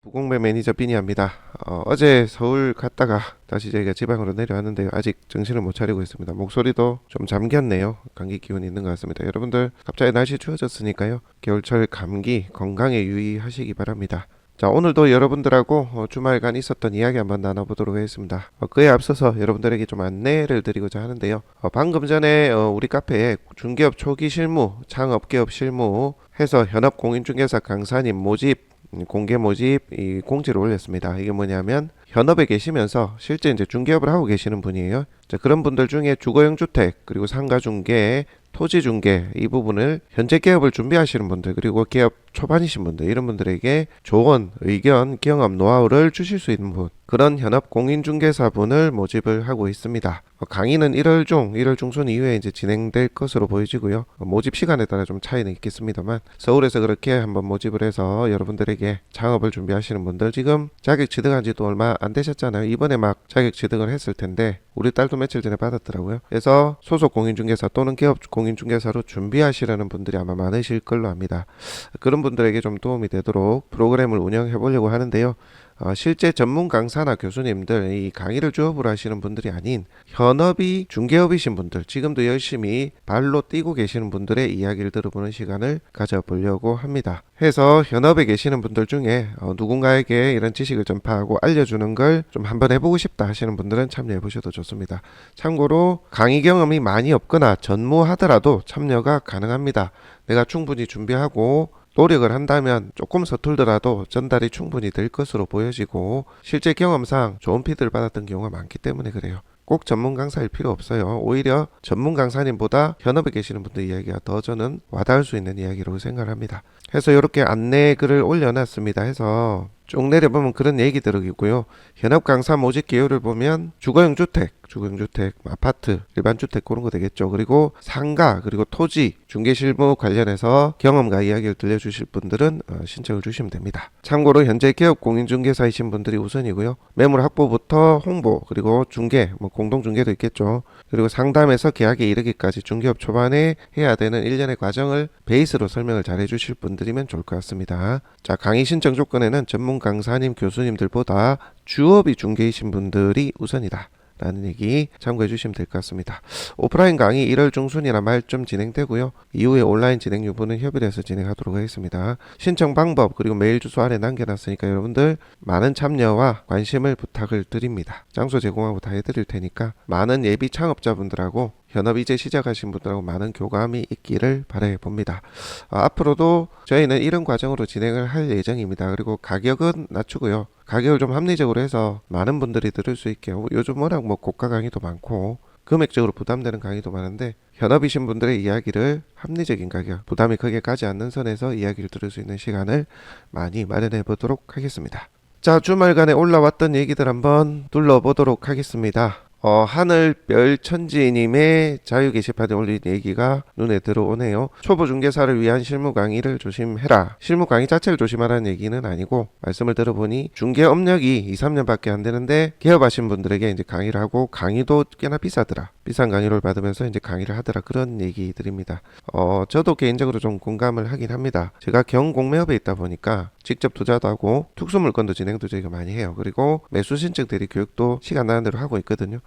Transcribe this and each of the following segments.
부공매 매니저 삐니입니다. 어제 서울 갔다가 다시 저희가 지방으로 내려왔는데요. 아직 정신을 못 차리고 있습니다. 목소리도 좀 잠겼네요. 감기 기운이 있는 것 같습니다. 여러분들 갑자기 날씨 추워졌으니까요. 겨울철 감기 건강에 유의하시기 바랍니다. 자, 오늘도 여러분들하고 주말간 있었던 이야기 한번 나눠보도록 하겠습니다. 그에 앞서서 여러분들에게 좀 안내를 드리고자 하는데요. 방금 전에 우리 카페에 중개업 초기 실무, 창업기업 실무 해서 현업공인중개사 강사님 모집 공개 모집 이 공지를 올렸습니다. 이게 뭐냐면 현업에 계시면서 실제 이제 중개업을 하고 계시는 분이에요. 자, 그런 분들 중에 주거용 주택 그리고 상가 중개, 토지 중개 이 부분을 현재 개업을 준비하시는 분들 그리고 개업 초반이신 분들 이런 분들에게 조언, 의견, 경험, 노하우를 주실 수 있는 분 그런 현업 공인중개사분을 모집을 하고 있습니다. 강의는 1월 중순 이후에 이제 진행될 것으로 보여지고요. 모집 시간에 따라 좀 차이는 있겠습니다만 서울에서 그렇게 한번 모집을 해서 여러분들에게 창업을 준비하시는 분들 지금 자격 취득한 지도 얼마 안 되셨잖아요. 이번에 막 자격 취득을 했을 텐데 우리 딸도 며칠 전에 받았더라고요. 그래서 소속 공인중개사 또는 개업 공인중개사로 준비하시려는 분들이 아마 많으실 걸로 압니다. 그런 분들에게 좀 도움이 되도록 프로그램을 운영해 보려고 하는데요. 실제 전문 강사나 교수님들 이 강의를 주업으로 하시는 분들이 아닌 현업이 중개업이신 분들 지금도 열심히 발로 뛰고 계시는 분들의 이야기를 들어보는 시간을 가져보려고 합니다. 해서 현업에 계시는 분들 중에 누군가에게 이런 지식을 전파하고 알려주는 걸 좀 한번 해보고 싶다 하시는 분들은 참여해 보셔도 좋습니다. 참고로 강의 경험이 많이 없거나 전무하더라도 참여가 가능합니다. 내가 충분히 준비하고 노력을 한다면 조금 서툴더라도 전달이 충분히 될 것으로 보여지고 실제 경험상 좋은 피드를 받았던 경우가 많기 때문에 그래요. 꼭 전문 강사일 필요 없어요. 오히려 전문 강사님보다 현업에 계시는 분들 이야기가 더 저는 와닿을 수 있는 이야기라고 생각을 합니다. 해서 이렇게 안내 글을 올려놨습니다. 해서 쭉 내려보면 그런 얘기들이 있고요. 현업 강사 모집 기호를 보면 주거용 주택, 아파트, 일반 주택 그런 거 되겠죠. 그리고 상가, 그리고 토지, 중개실무 관련해서 경험과 이야기를 들려주실 분들은 신청을 주시면 됩니다. 참고로 현재 개업 공인중개사이신 분들이 우선이고요. 매물 확보부터 홍보, 그리고 중개, 공동중개도 있겠죠. 그리고 상담에서 계약에 이르기까지 중개업 초반에 해야 되는 일련의 과정을 베이스로 설명을 잘 해주실 분들이면 좋을 것 같습니다. 자, 강의 신청 조건에는 전문 강사님, 교수님들보다 주업이 중개이신 분들이 우선이다 라는 얘기 참고해 주시면 될 것 같습니다. 오프라인 강의 1월 중순이나 말쯤 진행되고요. 이후에 온라인 진행 여부는 협의를 해서 진행하도록 하겠습니다. 신청 방법 그리고 메일 주소 아래 남겨놨으니까 여러분들 많은 참여와 관심을 부탁을 드립니다. 장소 제공하고 다 해드릴 테니까 많은 예비 창업자분들하고 현업 이제 시작하신 분들하고 많은 교감이 있기를 바라봅니다. 앞으로도 저희는 이런 과정으로 진행을 할 예정입니다. 그리고 가격은 낮추고요. 가격을 좀 합리적으로 해서 많은 분들이 들을 수 있게 요즘 워낙 고가 강의도 많고 금액적으로 부담되는 강의도 많은데 현업이신 분들의 이야기를 합리적인 가격 부담이 크게 가지 않는 선에서 이야기를 들을 수 있는 시간을 많이 마련해 보도록 하겠습니다. 자, 주말간에 올라왔던 얘기들 한번 둘러보도록 하겠습니다. 하늘별천지님의 자유 게시판에 올린 얘기가 눈에 들어오네요. 초보 중개사를 위한 실무 강의를 조심해라. 실무 강의 자체를 조심하라는 얘기는 아니고 말씀을 들어보니 중개 업력이 2, 3년밖에 안 되는데 개업하신 분들에게 이제 강의를 하고 강의도 꽤나 비싸더라. 비싼 강의를 받으면서 이제 강의를 하더라. 그런 얘기들입니다. 저도 개인적으로 좀 공감을 하긴 합니다. 제가 경공매업에 있다 보니까 직접 투자도 하고 특수물건도 진행도 저희가 많이 해요. 그리고 매수 신청 대리 교육도 시간 나는 대로 하고 있거든요.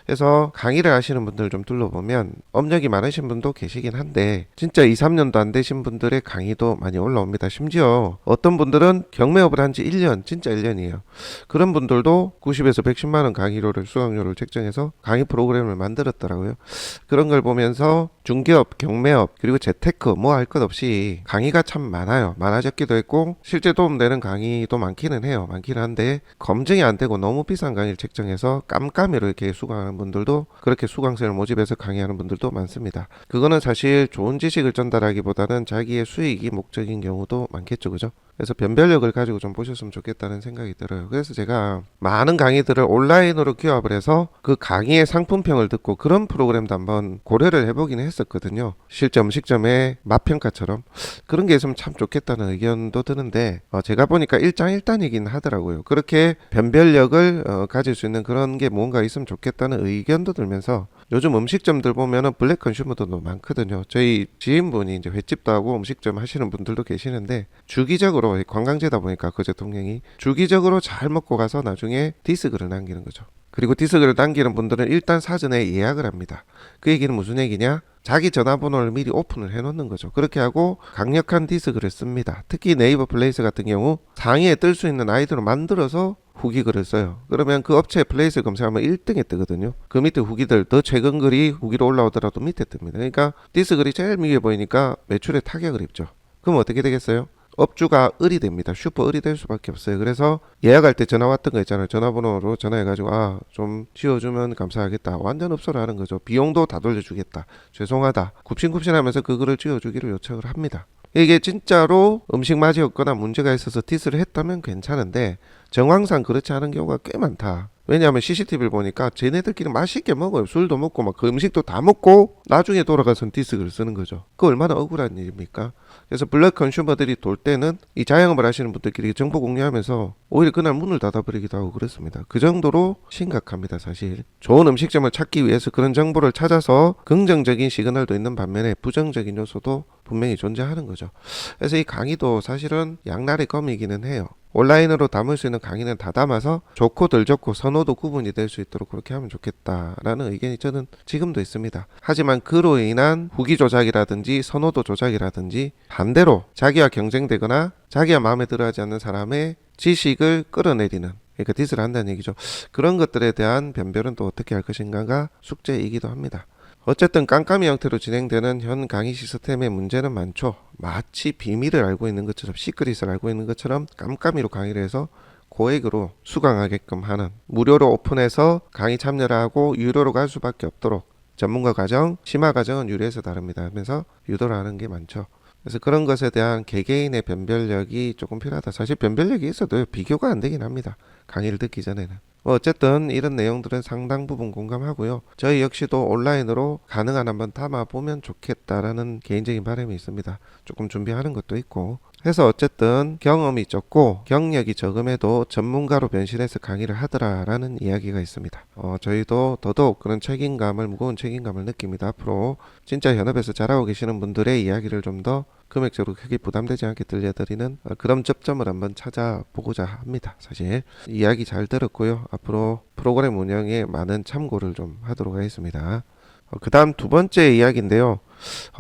그래서 강의를 하시는 분들 좀 둘러보면 업력이 많으신 분도 계시긴 한데 진짜 2, 3년도 안 되신 분들의 강의도 많이 올라옵니다. 심지어 어떤 분들은 경매업을 한 지 1년, 진짜 1년이에요. 그런 분들도 90에서 110만 원 강의료를 수강료를 책정해서 강의 프로그램을 만들었더라고요. 그런 걸 보면서 중개업, 경매업, 그리고 재테크 뭐 할 것 없이 강의가 참 많아요. 많아졌기도 했고 실제 도움되는 강의도 많기는 해요. 많기는 한데 검증이 안 되고 너무 비싼 강의를 책정해서 깜깜이로 이렇게 수강하는 분들도 그렇게 수강생을 모집해서 강의하는 분들도 많습니다. 그거는 사실 좋은 지식을 전달하기보다는 자기의 수익이 목적인 경우도 많겠죠. 그죠? 그래서 변별력을 가지고 좀 보셨으면 좋겠다는 생각이 들어요. 그래서 제가 많은 강의들을 온라인으로 규합을 해서 그 강의의 상품평을 듣고 그런 프로그램도 한번 고려를 해보긴 했었거든요. 실점, 식점의 맛평가처럼 그런 게 있으면 참 좋겠다는 의견도 드는데 제가 보니까 일장일단이긴 하더라고요. 그렇게 변별력을 가질 수 있는 그런 게 뭔가 있으면 좋겠다는 의견도 들면서 요즘 음식점들 보면은 블랙 컨슈머들도 많거든요. 저희 지인분이 이제 횟집도 하고 음식점 하시는 분들도 계시는데 주기적으로 관광지다 보니까 그 대통령이 주기적으로 잘 먹고 가서 나중에 디스글을 남기는 거죠. 그리고 디스글을 남기는 분들은 일단 사전에 예약을 합니다. 그 얘기는 무슨 얘기냐? 자기 전화번호를 미리 오픈을 해놓는 거죠. 그렇게 하고 강력한 디스글을 씁니다. 특히 네이버 플레이스 같은 경우 상위에 뜰 수 있는 아이디로 만들어서 후기 글을 써요. 그러면 그 업체 플레이스 검색하면 1등에 뜨거든요. 그 밑에 후기들 더 최근 글이 후기로 올라오더라도 밑에 뜹니다. 그러니까 디스글이 제일 위에 보이니까 매출에 타격을 입죠. 그럼 어떻게 되겠어요? 업주가 을이 됩니다. 슈퍼 을이 될 수밖에 없어요. 그래서 예약할 때 전화 왔던 거 있잖아요. 전화번호로 전화해가지고 좀 지워주면 감사하겠다. 완전 읍소를 하는 거죠. 비용도 다 돌려주겠다. 죄송하다. 굽신굽신하면서 그거를 지워주기를 요청을 합니다. 이게 진짜로 음식 맛이 없거나 문제가 있어서 디스를 했다면 괜찮은데 정황상 그렇지 않은 경우가 꽤 많다. 왜냐하면 CCTV를 보니까 쟤네들끼리 맛있게 먹어요. 술도 먹고 막 그 음식도 다 먹고 나중에 돌아가서 디스를 쓰는 거죠. 그 얼마나 억울한 일입니까? 그래서 블랙 컨슈머들이 돌 때는 이 자영업을 하시는 분들끼리 정보 공유하면서 오히려 그날 문을 닫아버리기도 하고 그렇습니다. 그 정도로 심각합니다. 사실 좋은 음식점을 찾기 위해서 그런 정보를 찾아서 긍정적인 시그널도 있는 반면에 부정적인 요소도 분명히 존재하는 거죠. 그래서 이 강의도 사실은 양날의 검이기는 해요. 온라인으로 담을 수 있는 강의는 다 담아서 좋고 덜 좋고 선호도 구분이 될 수 있도록 그렇게 하면 좋겠다라는 의견이 저는 지금도 있습니다. 하지만 그로 인한 후기 조작이라든지 선호도 조작이라든지 반대로 자기와 경쟁되거나 자기가 마음에 들어하지 않는 사람의 지식을 끌어내리는, 그러니까 디스를 한다는 얘기죠. 그런 것들에 대한 변별은 또 어떻게 할 것인가가 숙제이기도 합니다. 어쨌든 깜깜이 형태로 진행되는 현 강의 시스템의 문제는 많죠. 마치 비밀을 알고 있는 것처럼, 시크릿을 알고 있는 것처럼 깜깜이로 강의를 해서 고액으로 수강하게끔 하는, 무료로 오픈해서 강의 참여를 하고 유료로 갈 수밖에 없도록 전문가 과정, 심화 과정은 유료해서 다릅니다 하면서 유도를 하는 게 많죠. 그래서 그런 것에 대한 개개인의 변별력이 조금 필요하다. 사실 변별력이 있어도 비교가 안 되긴 합니다. 강의를 듣기 전에는. 어쨌든 이런 내용들은 상당 부분 공감하고요. 저희 역시도 온라인으로 가능한 한번 담아보면 좋겠다라는 개인적인 바람이 있습니다. 조금 준비하는 것도 있고 해서 어쨌든 경험이 적고 경력이 적음에도 전문가로 변신해서 강의를 하더라라는 이야기가 있습니다. 저희도 더더욱 그런 책임감을, 무거운 책임감을 느낍니다. 앞으로 진짜 현업에서 잘하고 계시는 분들의 이야기를 좀 더 금액적으로 크게 부담되지 않게 들려드리는 그런 접점을 한번 찾아보고자 합니다. 사실 이야기 잘 들었고요. 앞으로 프로그램 운영에 많은 참고를 좀 하도록 하겠습니다. 그 다음 두 번째 이야기인데요.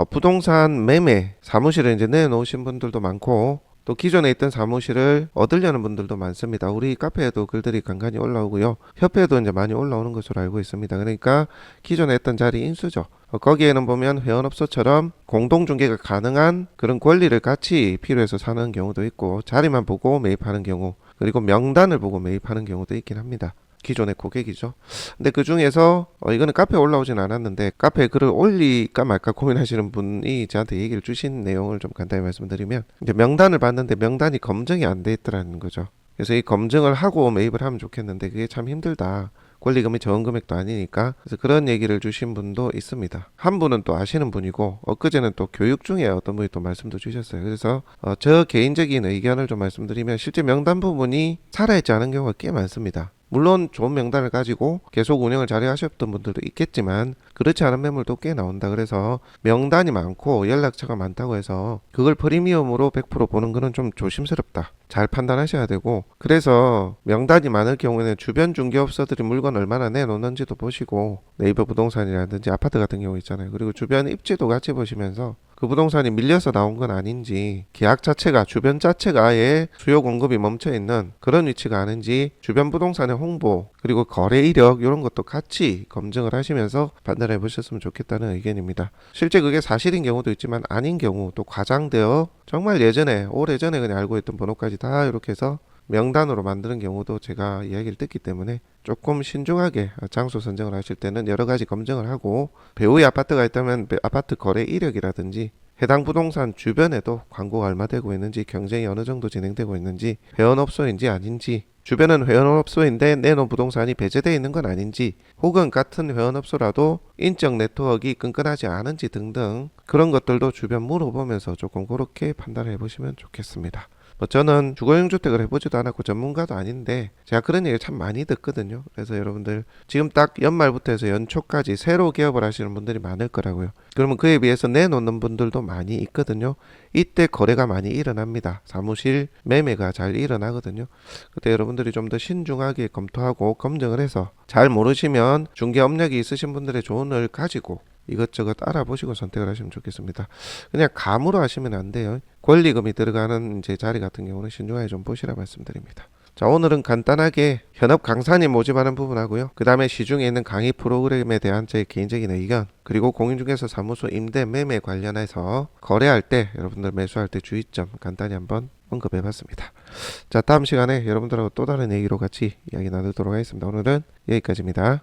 부동산 매매 사무실에 이제 내놓으신 분들도 많고 또 기존에 있던 사무실을 얻으려는 분들도 많습니다. 우리 카페에도 글들이 간간히 올라오고요. 협회에도 이제 많이 올라오는 것으로 알고 있습니다. 그러니까 기존에 했던 자리 인수죠. 거기에는 보면 회원업소처럼 공동중개가 가능한 그런 권리를 같이 필요해서 사는 경우도 있고, 자리만 보고 매입하는 경우, 그리고 명단을 보고 매입하는 경우도 있긴 합니다. 기존의 고객이죠. 근데 그 중에서 이거는 카페에 올라오진 않았는데 카페에 글을 올릴까 말까 고민하시는 분이 저한테 얘기를 주신 내용을 좀 간단히 말씀드리면, 이제 명단을 봤는데 명단이 검증이 안 돼 있더라는 거죠. 그래서 이 검증을 하고 매입을 하면 좋겠는데 그게 참 힘들다. 권리금이 적은 금액도 아니니까. 그래서 그런 얘기를 주신 분도 있습니다. 한 분은 또 아시는 분이고, 엊그제는 또 교육 중에 어떤 분이 또 말씀도 주셨어요. 그래서 저 개인적인 의견을 좀 말씀드리면, 실제 명단 부분이 살아있지 않은 경우가 꽤 많습니다. 물론 좋은 명단을 가지고 계속 운영을 잘 하셨던 분들도 있겠지만 그렇지 않은 매물도 꽤 나온다. 그래서 명단이 많고 연락처가 많다고 해서 그걸 프리미엄으로 100% 보는 거는 좀 조심스럽다. 잘 판단하셔야 되고, 그래서 명단이 많을 경우에는 주변 중개업소들이 물건 얼마나 내놓는지도 보시고, 네이버 부동산이라든지 아파트 같은 경우 있잖아요. 그리고 주변 입지도 같이 보시면서 그 부동산이 밀려서 나온 건 아닌지, 계약 자체가, 주변 자체가 아예 수요 공급이 멈춰 있는 그런 위치가 아닌지, 주변 부동산의 홍보 그리고 거래 이력 이런 것도 같이 검증을 하시면서 판단해 보셨으면 좋겠다는 의견입니다. 실제 그게 사실인 경우도 있지만 아닌 경우, 또 과장되어 정말 예전에, 오래전에 그냥 알고 있던 번호까지 다 이렇게 해서 명단으로 만드는 경우도 제가 이야기를 듣기 때문에 조금 신중하게 장소 선정을 하실 때는 여러 가지 검증을 하고, 배우의 아파트가 있다면 아파트 거래 이력이라든지 해당 부동산 주변에도 광고가 얼마 되고 있는지, 경쟁이 어느 정도 진행되고 있는지, 회원업소인지 아닌지, 주변은 회원업소인데 내놓은 부동산이 배제되어 있는 건 아닌지, 혹은 같은 회원업소라도 인적 네트워크가 끈끈하지 않은지 등등 그런 것들도 주변 물어보면서 조금 그렇게 판단해 보시면 좋겠습니다. 뭐 저는 주거용 주택을 해보지도 않았고 전문가도 아닌데 제가 그런 얘기를 참 많이 듣거든요. 그래서 여러분들 지금 딱 연말부터 해서 연초까지 새로 개업을 하시는 분들이 많을 거라고요. 그러면 그에 비해서 내놓는 분들도 많이 있거든요. 이때 거래가 많이 일어납니다. 사무실 매매가 잘 일어나거든요. 그때 여러분들이 좀 더 신중하게 검토하고 검증을 해서, 잘 모르시면 중개 업력이 있으신 분들의 조언을 가지고 이것저것 알아보시고 선택을 하시면 좋겠습니다. 그냥 감으로 하시면 안 돼요. 권리금이 들어가는 이제 자리 같은 경우는 신중하게 좀 보시라 말씀드립니다. 자, 오늘은 간단하게 현업 강사님 모집하는 부분하고요. 그 다음에 시중에 있는 강의 프로그램에 대한 제 개인적인 의견, 그리고 공인중개사 사무소 임대 매매 관련해서 거래할 때 여러분들 매수할 때 주의점 간단히 한번 언급해 봤습니다. 자, 다음 시간에 여러분들하고 또 다른 얘기로 같이 이야기 나누도록 하겠습니다. 오늘은 여기까지입니다.